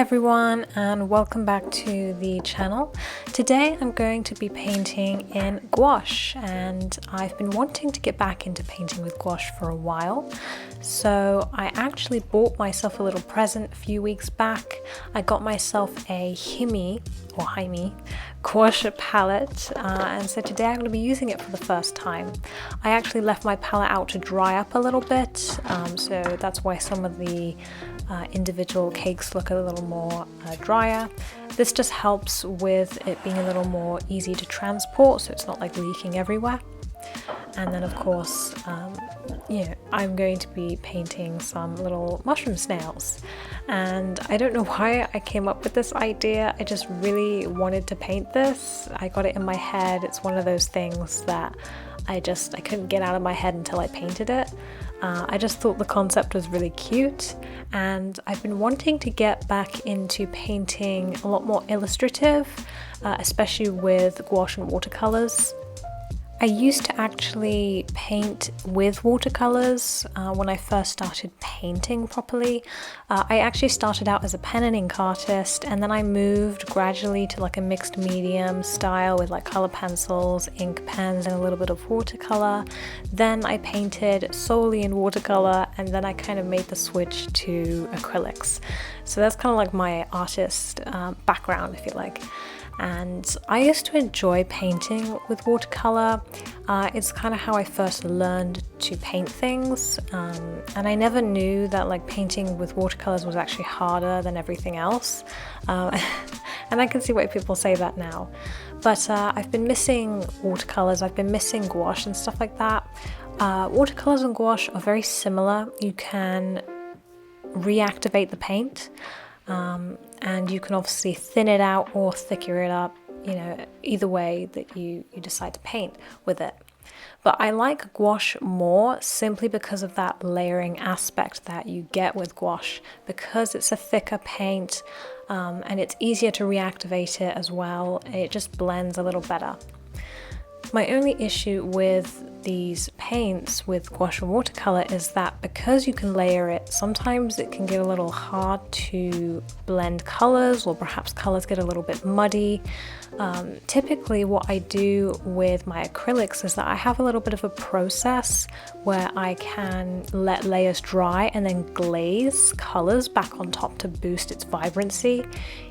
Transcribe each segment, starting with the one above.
everyone, and welcome back to the channel. Today I'm going to be painting in gouache, and I've been wanting to get back into painting with gouache for a while. So I actually bought myself a little present a few weeks back. I got myself a HIMI Gouache palette, and so today I'm going to be using it for the first time. I actually left my palette out to dry up a little bit, so that's why some of the individual cakes look a little more drier. This just helps with it being a little more easy to transport, so it's not like leaking everywhere. And then of course, I'm going to be painting some little mushroom snails. And I don't know why I came up with this idea. I just really wanted to paint this. I got it in my head. It's one of those things that I couldn't get out of my head until I painted it. I just thought the concept was really cute, and I've been wanting to get back into painting a lot more illustrative, especially with gouache and watercolors. I used to actually paint with watercolors when I first started painting properly. I actually started out as a pen and ink artist, and then I moved gradually to like a mixed medium style with like color pencils, ink pens, and a little bit of watercolor. Then I painted solely in watercolor, and then I kind of made the switch to acrylics. So that's kind of like my artist background, if you like. And I used to enjoy painting with watercolor. It's kind of how I first learned to paint things, and I never knew that like painting with watercolors was actually harder than everything else. And I can see why people say that now. But I've been missing watercolors, I've been missing gouache and stuff like that. Watercolors and gouache are very similar. You can reactivate the paint. And you can obviously thin it out or thicken it up, either way that you decide to paint with it. But I like gouache more simply because of that layering aspect that you get with gouache, because it's a thicker paint, and it's easier to reactivate it as well. It just blends a little better. My only issue with these paints with gouache and watercolor is that because you can layer it, sometimes it can get a little hard to blend colors, or perhaps colors get a little bit muddy. Typically what I do with my acrylics is that I have a little bit of a process where I can let layers dry and then glaze colors back on top to boost its vibrancy.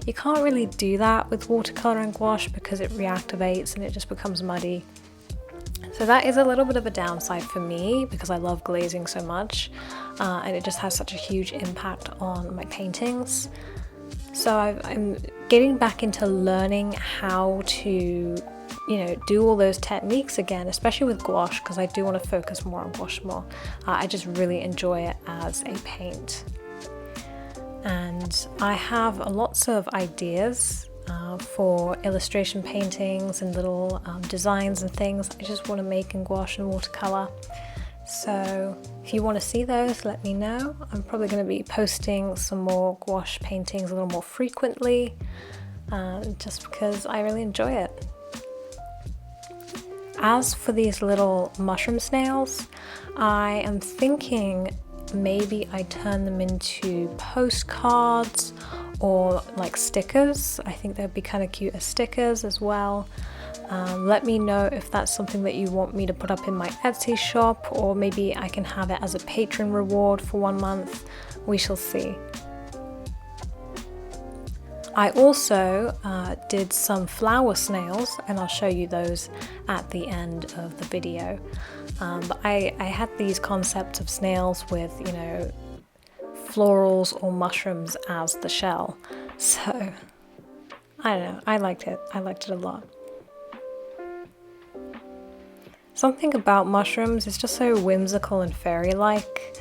You can't really do that with watercolor and gouache because it reactivates and it just becomes muddy. So that is a little bit of a downside for me because I love glazing so much, and it just has such a huge impact on my paintings. So I'm getting back into learning how to, do all those techniques again, especially with gouache, because I do want to focus more on gouache more. I just really enjoy it as a paint. And I have lots of ideas for illustration paintings and little designs and things I just want to make in gouache and watercolor. So if you want to see those, let me know. I'm probably going to be posting some more gouache paintings a little more frequently, just because I really enjoy it. As for these little mushroom snails, I am thinking maybe I turn them into postcards or like stickers. I think they'd be kind of cute as stickers as well. Let me know if that's something that you want me to put up in my Etsy shop, or maybe I can have it as a patron reward for 1 month. We shall see. I also did some flower snails, and I'll show you those at the end of the video. But I had these concepts of snails with, florals or mushrooms as the shell. So, I don't know, I liked it a lot. Something about mushrooms is just so whimsical and fairy-like,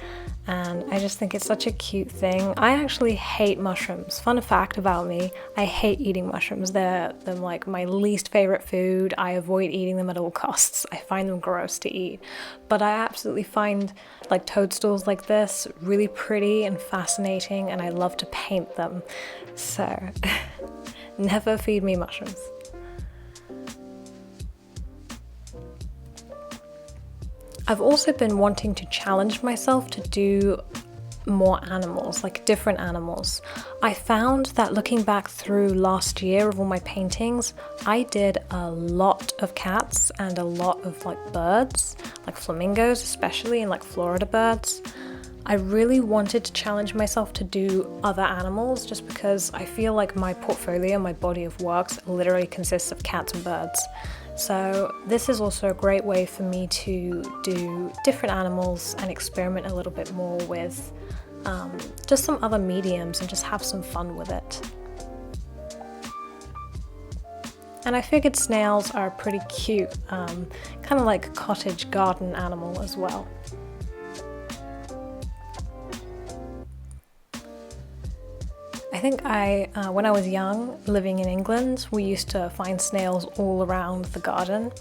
and I just think it's such a cute thing. I actually hate mushrooms. Fun fact about me, I hate eating mushrooms. They're like my least favorite food. I avoid eating them at all costs. I find them gross to eat. But I absolutely find like toadstools like this really pretty and fascinating, and I love to paint them. So never feed me mushrooms. I've also been wanting to challenge myself to do more animals, like different animals. I found that looking back through last year of all my paintings, I did a lot of cats and a lot of like birds, like flamingos especially, and like Florida birds. I really wanted to challenge myself to do other animals just because I feel like my portfolio, my body of works literally consists of cats and birds. So this is also a great way for me to do different animals and experiment a little bit more with just some other mediums and just have some fun with it. And I figured snails are pretty cute, kind of like a cottage garden animal as well. I think when I was young, living in England, we used to find snails all around the garden.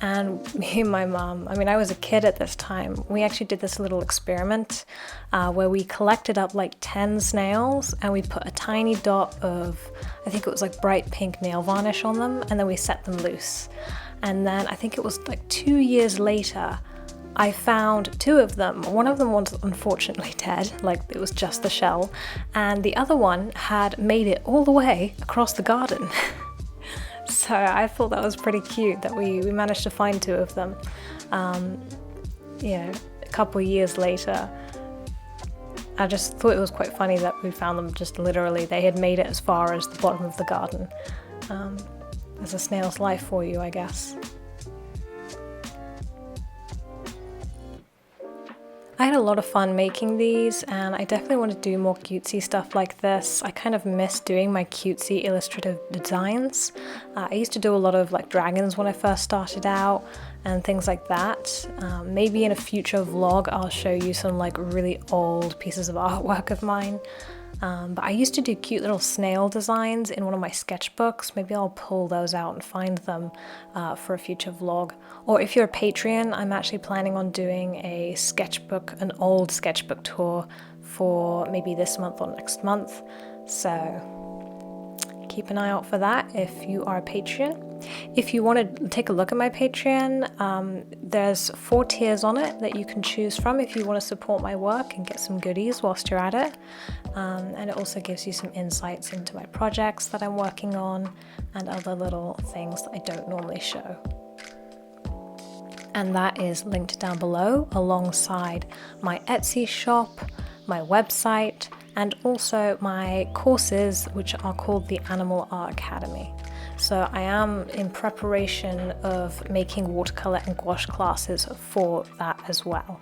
And me and my mum, I mean, I was a kid at this time, we actually did this little experiment where we collected up like 10 snails and we put a tiny dot of, I think it was like bright pink nail varnish on them, and then we set them loose. And then I think it was like 2 years later, I found 2 of them. One of them was unfortunately dead, like it was just the shell, and the other one had made it all the way across the garden. So I thought that was pretty cute that we managed to find 2 of them. A couple of years later. I just thought it was quite funny that we found them just literally, they had made it as far as the bottom of the garden. There's a snail's life for you, I guess. I had a lot of fun making these, and I definitely want to do more cutesy stuff like this. I kind of miss doing my cutesy illustrative designs. I used to do a lot of like dragons when I first started out and things like that. Maybe in a future vlog I'll show you some like really old pieces of artwork of mine. But I used to do cute little snail designs in one of my sketchbooks. Maybe I'll pull those out and find them for a future vlog. Or if you're a Patreon, I'm actually planning on doing an old sketchbook tour for maybe this month or next month. So keep an eye out for that if you are a Patreon. If you want to take a look at my Patreon, there's 4 tiers on it that you can choose from if you want to support my work and get some goodies whilst you're at it. And it also gives you some insights into my projects that I'm working on and other little things that I don't normally show. And that is linked down below alongside my Etsy shop, my website, and also my courses, which are called the Animal Art Academy. So I am in preparation of making watercolor and gouache classes for that as well.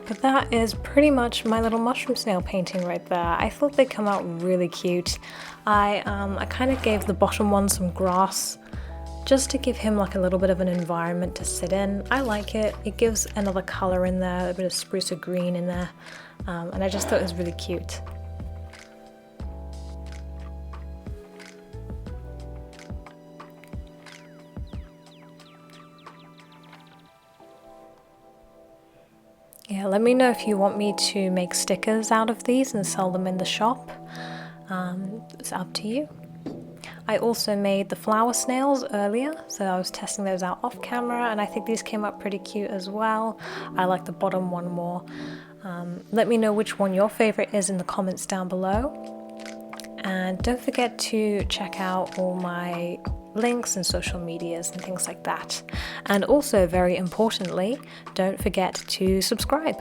But that is pretty much my little mushroom snail painting right there. I thought they'd come out really cute. I kind of gave the bottom one some grass just to give him like a little bit of an environment to sit in. I like it. It gives another color in there, a bit of spruce or green in there. And I just thought it was really cute. Yeah, let me know if you want me to make stickers out of these and sell them in the shop. It's up to you. I also made the flower snails earlier, so I was testing those out off camera, and I think these came up pretty cute as well. I like the bottom one more. Let me know which one your favorite is in the comments down below. And don't forget to check out all my links and social medias and things like that. And also, very importantly, don't forget to subscribe.